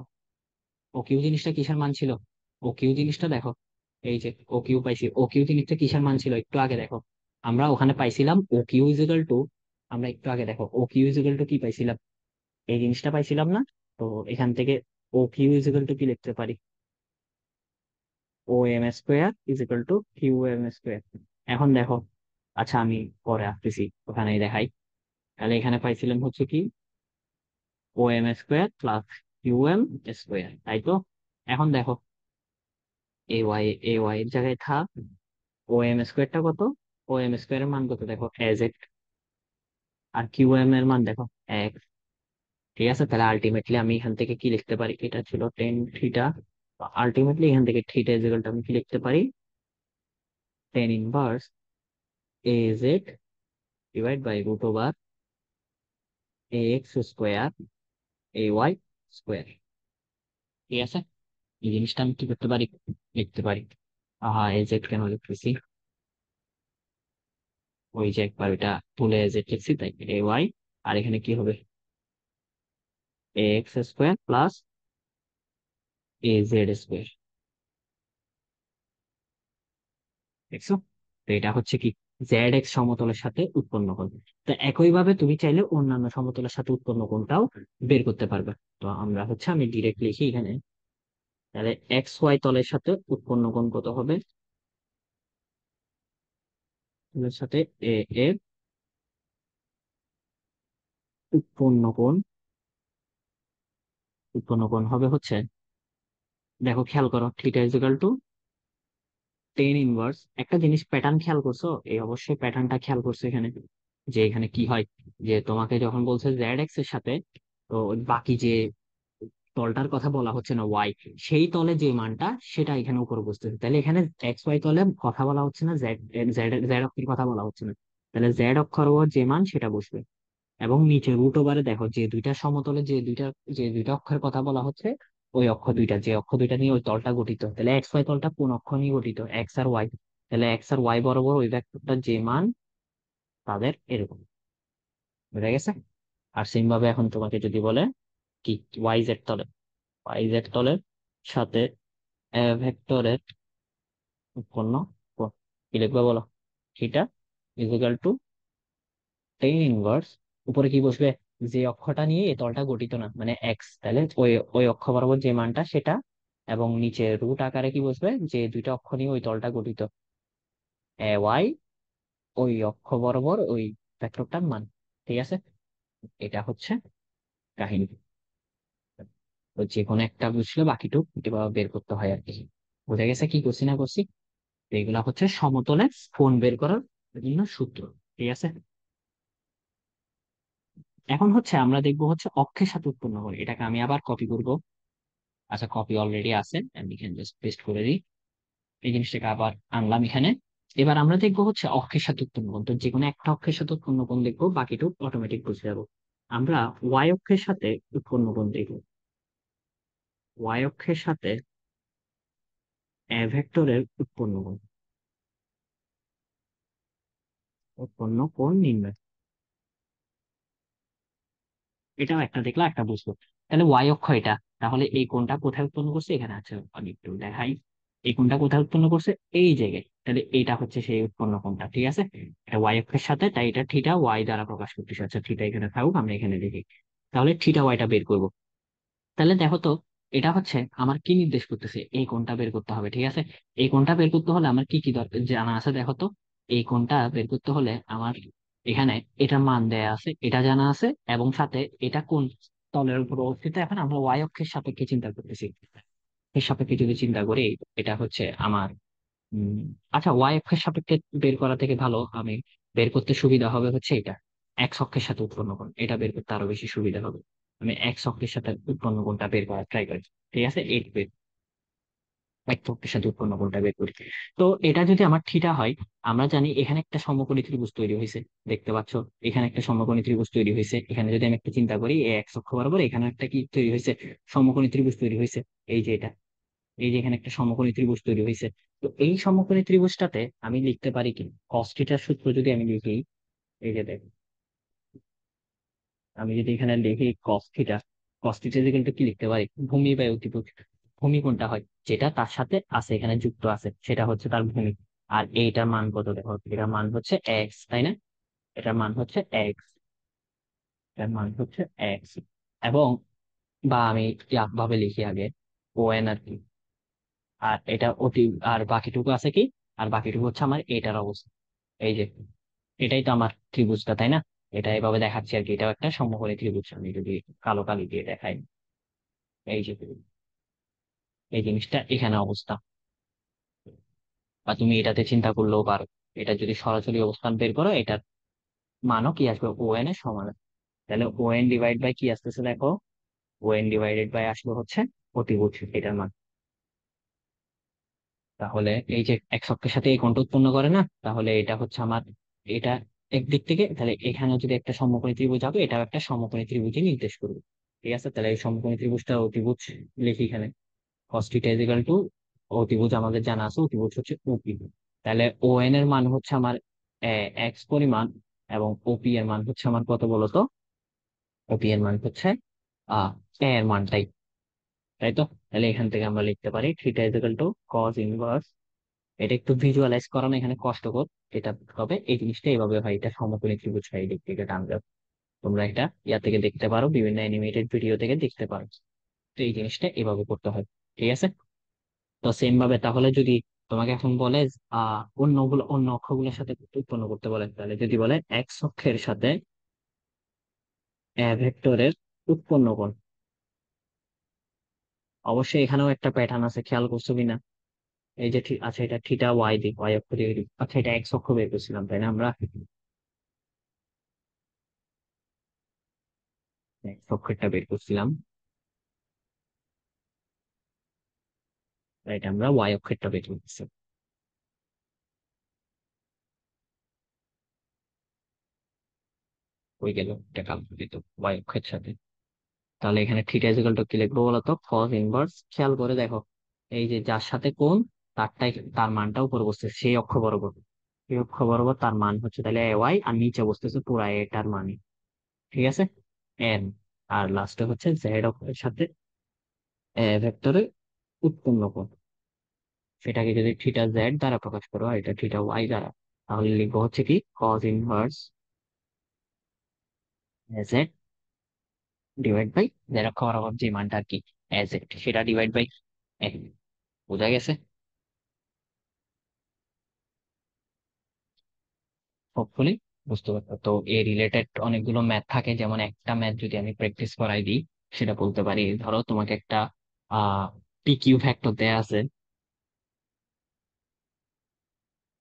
ও কিউ জিনিসটা কিসের মান ছিল? ও কিউ জিনিসটা দেখো, এই যে ও কিউ পাইছি। ও কিউ জিনিসটা কিসের মান ছিল একটু আগে দেখো? আমরা ওখানে পাইছিলাম ও কিউ ইজিক্যাল টু, আমরা একটু আগে দেখো ও কিউ ইজিক্যাল টু কি পাইছিলাম? এই জিনিসটা পাইছিলাম না? তো এখান থেকে ও কিউ ইজিক্যাল টু কি লিখতে পারি? O M square equal to Q M square. এখন দেখো, আচ্ছা আমি পরে আসতেছি, ওখানেই দেখাই। তাহলে এখানে পাইছিলাম হচ্ছে কি? O M square plus Q M square, তাই তো? এখন দেখো, এ ওয়াই, এ ওয়াই এর জায়গায় থাক। ও এম স্কোয়ারটা কত? ও এম স্কোয়ার এর মান কত দেখো? এজ এট। আর কিউ এম এর মান দেখো, এক। ঠিক আছে, তাহলে আলটিমেটলি আমি এখান থেকে কি লিখতে পারি? এটা ছিল টেন থিটা। আলটিমেটলি এখান থেকে থিটা ইজিক্যাল টু আমি কি লিখতে পারি? Tan inverse a z divide by root over a x square a y square. ঠিক আছে, এই জিনিসটা আমি কি করতে পারি? লিখতে পারি। এ জেড কেন লিখতেছি? ওই যে একবার ওইটা তুলে এ জেড লিখছি, তাই এ ওয়াই। আর এখানে কি হবে? A x square plus A Z square. দেখছো? তো এটা হচ্ছে কি? জেড এক্স সমতলের সাথে উৎপন্ন কোণ। তো একই ভাবে তুমি চাইলে অন্যান্য সমতলের সাথে উৎপন্ন কোণটাও বের করতে পারবে। তো আমরা হচ্ছে, আমি ডিরেক্ট লিখি এখানে। তাহলে এক্স ওয়াই তলের সাথে উৎপন্ন কোণ কত হবে? তলের সাথে এ এর উৎপন্ন কোণ, উৎপন্ন কোণ হবে হচ্ছে, দেখো খেয়াল করো, theta is equal to tan inverse. একটা জিনিস প্যাটার্ন খেয়াল করছো? এই অবশ্যই প্যাটার্নটা খেয়াল করছো এখানে, যে এখানে কি হয়, যে তোমাকে যখন বলছে জেড এক্স এর সাথে, তো বাকি যে তলটার কথা বলা হচ্ছে না, ওয়াই, সেই তলে যে মানটা সেটা এখানে উপর বসতেছে। তাহলে এখানে এক্স ওয়াই তলে কথা বলা হচ্ছে না, জেড জেড জেড অক্ষের কথা বলা হচ্ছে না। তাহলে জেড অক্ষর ওপর যে মান সেটা বসবে। এবং নিচে রুট ওভারে দেখো, যে দুইটা সমতলে যে দুইটা অক্ষরের কথা বলা হচ্ছে, ওই অক্ষ দুইটা, যে অক্ষ দুইটা নিয়ে ওই তলটা গঠিত। তাহলে এক্স ওয়াই তলটা কোন অক্ষ নিয়ে গঠিত? এক্স আর ওয়াই। তাহলে এক্স আর ওয়াই বরাবর ওই ভেক্টরটার যে মান, তাদের এরকম। বুঝা গেছে? আর সেম ভাবে এখন তোমাকে যদি বলে কি, ওয়াই জেড তলে, ওয়াই জেড তলের সাথে ভেক্টরের উৎপন্ন কোণ, কি লিখবে বলো? Theta is equal to tan inverse, উপরে কি বসবে? যে অক্ষটা নিয়ে এই তলটা গঠিত না, মানে এক্স, তাহলে ওই ওই অক্ষ বরাবর যে মানটা সেটা। এবং নিচে রুট আকারে কি বসবে? যে দুইটা অক্ষ নিয়ে ওই তলটা গঠিত, এ ওয়াই, ওই অক্ষ বরাবর ওই ভেক্টরটার মান। ঠিক আছে, এটা হচ্ছে কাহিনী। তো যে কোনো একটা বুঝলে বাকিটুক এভাবে বের করতে হয় আর কি। বোঝা গেছে কি করছি না করছি? তো এগুলা হচ্ছে সমতলে কোণ বের করার বিভিন্ন সূত্র। ঠিক আছে, এখন হচ্ছে আমরা দেখবো হচ্ছে অক্ষের সাথে উৎপন্ন কোণ। এটাকে আমি আবার কপি করব। আচ্ছা, কপি অলরেডি আছে, আমি এখানে জাস্ট পেস্ট করে দিই। এই জিনিসটাকে আবার আনলাম এখানে। এবার আমরা দেখবো হচ্ছে অক্ষের সাথে উৎপন্ন কোণ। তো যে কোনো একটা অক্ষের সাথে উৎপন্ন কোণ দেখবো, বাকিটুকু অটোমেটিক বুঝে যাবো। আমরা ওয়াই অক্ষের সাথে উৎপন্ন কোণ দেখবো। ওয়াই অক্ষের সাথে ভেক্টরের উৎপন্ন কোণ, উৎপন্ন কোণ নির্ণয়। এটাও একটা দেখলা, একটা বুঝলো। তাহলে ওয়াই অক্ষ এটা। তাহলে এই কোণটা কোথায় উৎপন্ন করছে? এখানে আছে, আমি একটু দেখাই। এই কোণটা কোথায় উৎপন্ন করছে? এই জায়গায়। তাহলে এইটা হচ্ছে সেই উৎপন্ন কোণটা। ঠিক আছে, এটা ওয়াই অক্ষের সাথে, তাই এটা থিটা ওয়াই দ্বারা প্রকাশ করতেছে। আচ্ছা, থিটা এখানে থাকুক, আমরা এখানে দেখি। তাহলে থিটা ওয়াইটা বের করব। তাহলে দেখো তো, এটা হচ্ছে আমার কি নির্দেশ করতেছে? এই কোণটা বের করতে হবে। ঠিক আছে, এই কোণটা বের করতে হলে আমার কি কি দরকার জানা আছে দেখো তো। এই কোণটা বের করতে হলে আমার এখানে এটার মান দেয়া আছে, এটা জানা আছে, এবং সাথে এটা কোন তলের উপর অবস্থিত। এখন আমরা ওয়াই অক্ষের সাপেক্ষে চিন্তা করতেছি। এর সাপেক্ষে যদি চিন্তা করি, এটা হচ্ছে আমার উম আচ্ছা, ওয়াই অক্ষের সাপেক্ষে বের করা থেকে ভালো আমি বের করতে সুবিধা হবে হচ্ছে এটা, এক্স অক্ষের সাথে উৎপন্ন কোণ। এটা বের করতে আরো বেশি সুবিধা হবে। আমি এক্স অক্ষের সাথে উৎপন্ন কোণটা বের করার ট্রাই করি। ঠিক আছে, এইট বের এক্স অক্ষের সাথে উৎপন্ন কোণটা বের করি। তো এটা যদি আমার থিটা হয়, আমরা জানি এখানে একটা সমকোণী ত্রিভুজ তৈরি হয়েছে। দেখতে পাচ্ছ, এখানে একটা সমকোণী ত্রিভুজ তৈরি হয়েছে। এখানে যদি আমি একটা চিন্তা করি, এই এক্স অক্ষ বরাবর এখানে একটা কি তৈরি হয়েছে? সমকোণী ত্রিভুজ তৈরি হয়েছে। এই যে এটা, এই যে এখানে একটা সমকোণী ত্রিভুজ তৈরি হয়েছে। তো এই সমকোণী ত্রিভুজটাতে আমি লিখতে পারি কি, কস থিটার সূত্র যদি আমি লিখি, এই যে দেখ, আমি যদি এখানে লিখি কস থিটা, কস থিটা কিন্তু কি লিখতে পারি? ভূমি বাই অতিভুজ। ভূমি কোনটা হয়? যেটা তার সাথে আছে, এখানে যুক্ত আছে, সেটা হচ্ছে তার ভূমি। আর এইটার মান কত দেখো, এটার মান হচ্ছে এক্স, তাই না? এটার মান হচ্ছে এক্স, এটার মান হচ্ছে এক্স। এবং বা আমি ভাবে লিখি আগে, ও এন আর কি, আর এটা অতি, আর বাকিটুকু আছে কি, আর বাকিটুকু হচ্ছে আমার এটার অবস্থা। এই যে, এটাই তো আমার ত্রিভুজটা, তাই না? এটা এভাবে দেখাচ্ছি আর কি, এটাও একটা সমকোণী ত্রিভুজ। আমি যদি কালো কালি দিয়ে দেখাই, এই যে এই জিনিসটা এখানে অবস্থা। বা তুমি এটাতে চিন্তা করলেও পারো, এটা যদি সরাসরি অবস্থান বের করো, এটার মানও কি আসবে? ও এন এর সমান। তাহলে ও এন ডিভাইড বাই কি আসতেছে দেখো, ও এন ডিভাইডেড বাই আসবে হচ্ছে অতিভুজ, এটার মান। তাহলে এই যে এক অক্ষের সাথে এই কোণটা উৎপন্ন করে না, তাহলে এটা হচ্ছে আমার, এটা একদিক থেকে, তাহলে এখানে যদি একটা সমকোণী ত্রিভুজ হবে, এটাও একটা সমকোণী ত্রিভুজই নির্দেশ করবে। ঠিক আছে, তাহলে এই সমকোণী ত্রিভুজটা অতিভুজ লিখি এখানে। cos θ ইজিক্যাল টু, অতিভুজ আমাদের জানা আছে, অতিভুজ হচ্ছে ওপি। তাহলে ও এন এর মান হচ্ছে আমার এক্স পরিমাণ, এবং ওপি এর মান হচ্ছে আমার কত বলতো? ওপি এর মান হচ্ছে আহ এ এর মানটাই, তাই তো? তাহলে এখান থেকে আমরা লিখতে পারি theta is equal to cos inverse, এটা একটু ভিজুয়ালাইজ করানো এখানে কষ্টকর। এটা তবে এই জিনিসটা এইভাবে হয়, এটা সমকোণী ত্রিভুজ হয়, এই দিক থেকে টানলে তোমরা এটা ইয়া থেকে দেখতে পারো, বিভিন্ন অ্যানিমেটেড ভিডিও থেকে দেখতে পারো। তো এই জিনিসটা এভাবে করতে হয়। ঠিক আছে, তো সেম ভাবে তাহলে যদি তোমাকে এখন বলে অন্য অক্ষগুলোর সাথে উৎপন্ন করতে বলে, তাহলে যদি বলে এক্স অক্ষের সাথে ভেক্টরের উৎপন্ন কোণ, অবশ্যই এখানেও একটা প্যাটার্ন আছে, খেয়াল করছো কিনা? এই যে আচ্ছা, এটা থিটা ওয়াই দিক, ওয়াই অক্ষ দিয়ে দিক। আচ্ছা, এটা এক্স অক্ষ বের করছিলাম, তাই না? আমরা এক্স অক্ষেরটা বের করছিলাম, রাইট? আমরা ওয়াই অক্ষেরটা বের করতেছি। হয়ে গেল, এটা কাল্পনিক ওয়াই অক্ষের সাথে। তাহলে এখানে থিটা ইজিক্যাল টু কি লিখবো বলতো? Cos inverse. খেয়াল করে দেখো, এই যে যার সাথে কোণ, তারটাই, তার মানটা উপরে বসতেছে সেই অক্ষ বরাবর। এই অক্ষ বরাবর তার মান হচ্ছে তাহলে এ ওয়াই, আর নিচে বসতেছে পুরা এটার মানে। ঠিক আছে, এন। আর লাস্টে হচ্ছে জেড অক্ষের সাথে ভেক্টরে উৎপন্ন কোণ, সেটাকে যদি থিটা জেড দ্বারা প্রকাশ করো, আর এটা থিটা ওয়াই দ্বারা, তাহলে লিখবো হচ্ছে কি cos inverse z divide by z অক্ষ বরাবর যে মানটা আর কি, জেড, সেটা ডিভাইড বাই এন। বোঝা গেছে? হোপফুলি বুঝতে পারতো। তো এই রিলেটেড অনেকগুলো ম্যাথ থাকে, যেমন একটা ম্যাথ যদি আমি প্র্যাকটিস করাই দিই, সেটা বলতে পারি। ধরো তোমাকে একটা পিকিউ ভেক্টর দেয়া আছে,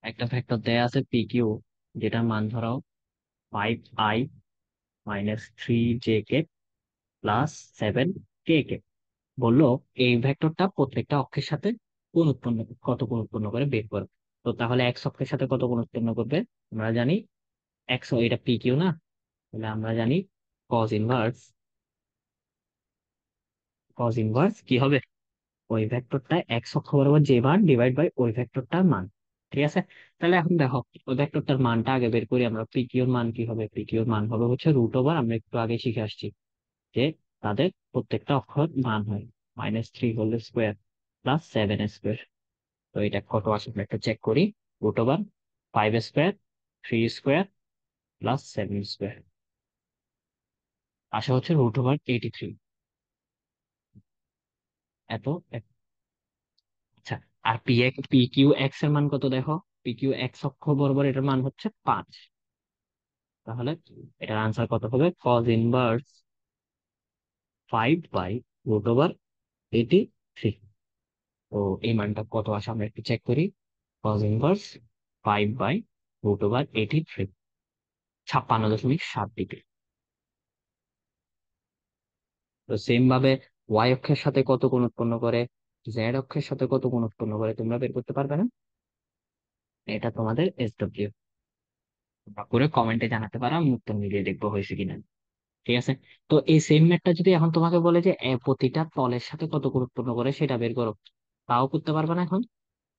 একটা ভেক্টর দেয়া আছে পিকিউ, যেটার মান ধরো 5i -3 jk প্লাস 7 kk। বললো এই ভেক্টরটা প্রত্যেকটা অক্ষের সাথে কোণ উৎপন্ন, কত কোণ উৎপন্ন করে বের করো। তো তাহলে এক্স অক্ষের সাথে কত কোণ উৎপন্ন করবে? আমরা জানি এক্স, এটা পি কিউ না, তাহলে আমরা জানি কজ ইনভার্স, কজ ইনভার্স কি হবে? ওই ভেক্টরটা এক্স অক্ষ বরাবর যে মান ডিভাইড বাই ওই ভেক্টরটার মান। ঠিক আছে, তাহলে এখন দেখো ওই ভেক্টরটার মানটা আগে বের করি আমরা। পি কিউর মান কি হবে? পি কিউর মান হবে হচ্ছে √ওভার, আমরা একটু আগে শিখে আসছি যে তাদের প্রত্যেকটা অক্ষর মান হয় -3 হোল স্কোয়ার প্লাস 7 স্কোয়ার। তো এটা কত আসে আমরা একটু চেক করি। √Over 5 square, 3 square plus 7 square, আসা হচ্ছে √ওভার 83। এত আচ্ছা, আর পি কিউ এক্স এর মান কত দেখো? পি কিউ এক্স অক্ষ বরাবর এটার মান হচ্ছে 5। তাহলে এটার আনসার কত হবে? কজ ইনভার্স 5/√ওভার 83। তো এই মানটা কত আসে আমরা একটু চেক করি। কজ ইনভার্স 5/√ওভার 83, 56.7 ডিগ্রি। তো সেম ভাবে ওয়াই অক্ষের সাথে কত কোণ উৎপন্ন করে, জেড অক্ষের সাথে কত কোণ উৎপন্ন করে তোমরা বের করতে পারবে না? এটা তোমাদের SW করে কমেন্টে জানাতে পারো, আমি উত্তর মিলিয়ে দেখবো হয়েছে কিনা। ঠিক আছে, তো এই সেম ম্যাথটা যদি এখন তোমাকে বলে যে প্রতিটা তলের সাথে কত গুরুত্বপূর্ণ করে সেটা বের করো, তাও করতে পারবে না এখন।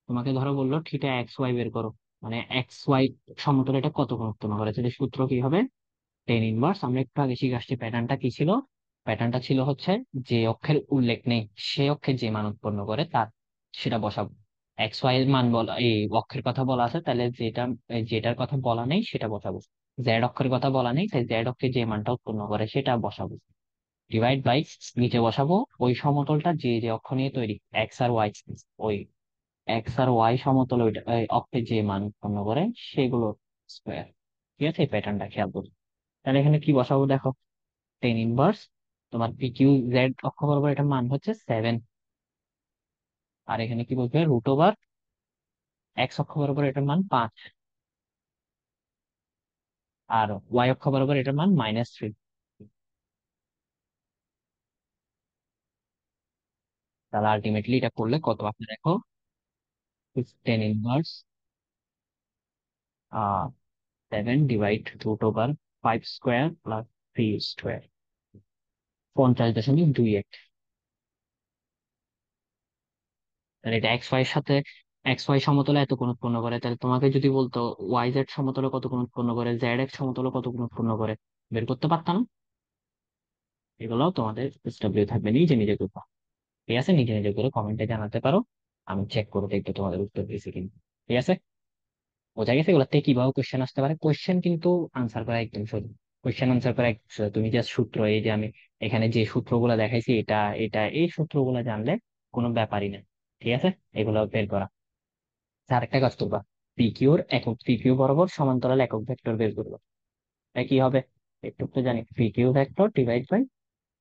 তোমাকে ধরো বললো থিটা এক্স ওয়াই বের করো, মানে এক্স ওয়াই সমতলে এটা কত গুরুত্বপূর্ণ করে, তাহলে সূত্র কি হবে? টেন ইনভার্স, আমরা একটু আগে শিখে আসছি প্যাটার্নটা কি ছিল। প্যাটার্নটা ছিল হচ্ছে যে অক্ষের উল্লেখ নেই সে অক্ষে যে মান উৎপন্ন করে তার সেটা বসাবো। এক্স ওয়াই এর মান বলা, এই অক্ষের কথা বলা আছে, তাহলে যেটার কথা বলা নেই সেটা বসাবো। জেড অক্ষের কথা বলা নেই, তাই জেড অক্ষে যে মানটা উৎপন্ন করে সেটা বসাবো। ডিভাইড বাই নিচে বসাবো ওই সমতলটা যে যে অক্ষ নিয়ে তৈরি, এক্স আর ওয়াই, ওই এক্স আর ওয়াই সমতল ওইটা ওই অক্ষে যে মান উৎপন্ন করে সেগুলো স্কোয়ার। ঠিক আছে, এই প্যাটার্নটা খেয়াল করো। তাহলে এখানে কি বসাবো দেখো, টেন ইনভার্স তোমার পি কিউ জেড অক্ষ বরাবর এটার মান হচ্ছে 7, আর এখানে কি বলবে √ওভার এক্স অক্ষ বরাবর এটার মান 5, আর ওয়াই অক্ষ বরাবর এটার মান -3। তাহলে আলটিমেটলি এটা করলে কত আপনি দেখো, ten inverse 7 divide √over 5 square plus 3 square, 50.21। তাহলে এটা এক্স ওয়াই এর সাথে, এক্স ওয়াই সমতলে এত কোণ উৎপন্ন করে, তাহলে তোমাকে যদি বলতো ওয়াই জেড সমতলে কত কোণ উৎপন্ন করে, জেড এক্স সমতলে কত কোণ উৎপন্ন করে, বের করতে পারতাম না? এগুলো তোমাদের SW থাকবে, নিজে নিজে করবা। ঠিক আছে, নিজে নিজে করে কমেন্টে জানাতে পারো, আমি চেক করে দেখবো তোমাদের উত্তর দিয়েছি কিনা। ঠিক আছে, বোঝা গেছে এগুলোতে কিভাবে কোশ্চেন আসতে পারে। কোশ্চেন কিন্তু আনসার করা একদম সোজা, কোশ্চেন আনসার করা একদম সোজা। তুমি জাস্ট সূত্র, এই যে আমি এখানে যে সূত্রগুলো দেখাইছি এটা এটা এই সূত্রগুলো জানলে কোনো ব্যাপারই না। ঠিক আছে, এগুলো বের করা। আর একটা কাজ করবা, পি কিউ বরাবর সমান্তরাল একক ভেক্টর বের করবা। এটা কি হবে? একটু তো জানি, P Q vector divide by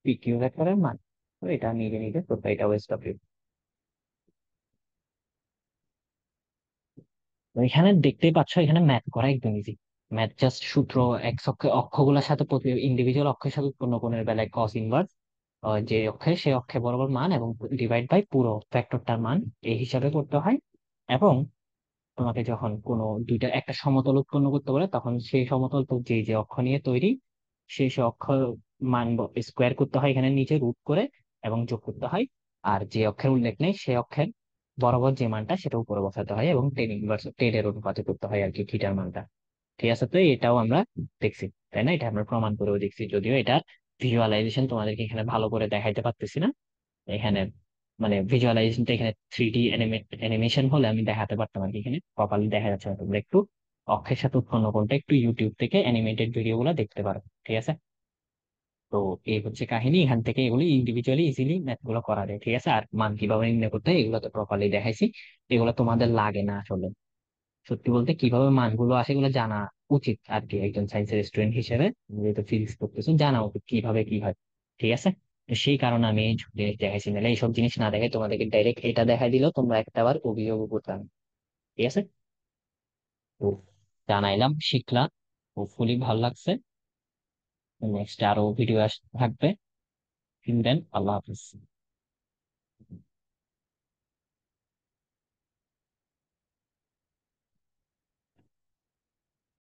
P Q ভেক্টরের মান। তো এটা নিজে নিজে করবা, এটা ওয়েস্ট। তো এখানে দেখতেই পাচ্ছ এখানে ম্যাথ করা একদম ইজি। ম্যাথ জাস্ট সূত্র, এক্স অক্ষগুলোর সাথে প্রতি ইন্ডিভিজুয়াল অক্ষের সাথে উৎপন্ন কোণের বেলায় কস ইনভার্স যে অক্ষে সে অক্ষে বরাবর মান এবং ডিভাইড বাই পুরো ভেক্টরটার মান এই হিসাবে করতে হয়। এবং তোমাকে যখন কোনো দুইটা একটা সমতল উৎপন্ন করতে বলে তখন সেই সমতল তো যে যে অক্ষ নিয়ে তৈরি সেই সে অক্ষ মান স্কোয়ার করতে হয় এখানে নিচে রুট করে, এবং যোগ করতে হয়। আর যে অক্ষের উল্লেখ নেই সে অক্ষের বরাবর যে মানটা সেটা উপরে বসাতে হয় এবং টেন ইনভার্স টেনের অনুপাতে করতে হয় আর কি থিটার মানটা। ঠিক আছে, তো এটাও আমরা দেখছি, তাই না? এটা আমরা প্রমাণ করেও দেখছি, যদিও এটার ভিজুয়ালাইজেশন তোমাদেরকে এখানে ভালো করে দেখাইতে পারতেছি না। এখানে মানে ভিজুয়ালাইজেশনটা এখানে 3D অ্যানিমেশন হলে আমি দেখাতে পারতাম আর কি, এখানে প্রপারলি দেখা যাচ্ছে না। তোমরা একটু অক্ষের সাথে উৎপন্ন কোণটা একটু ইউটিউব থেকে অ্যানিমেটেড ভিডিও গুলো দেখতে পারো। ঠিক আছে, তো এই হচ্ছে কাহিনী, এখান থেকে এগুলো ইন্ডিভিজুয়ালি ইজিলি ম্যাথ গুলো করা যায়। ঠিক আছে, আর মান কিভাবে নির্ণয় করতে হয় এগুলো তো প্রপারলি দেখাইছি, এগুলো তোমাদের লাগে না আসলে। সত্যি বলতে কিভাবে মানগুলো আসে এগুলো জানা উচিত আর কি, একজন সায়েন্সের স্টুডেন্ট হিসেবে। যেহেতু ফিজিক্স পড়তেছো জানা উচিত কিভাবে কি হয়। ঠিক আছে, তো সেই কারণে আমি এই জিনিস দেখাইছি, নাহলে এইসব জিনিস না দেখাই তোমাদেরকে ডাইরেক্ট এটা দেখাই দিলেও তোমরা একটা বার অভিযোগ করতাম। ঠিক আছে, তো জানাইলাম, শিখলা, হোপফুলি ভালো লাগছে। নেক্সট আরো ভিডিও থাকবে। দেন আল্লাহ হাফিজ।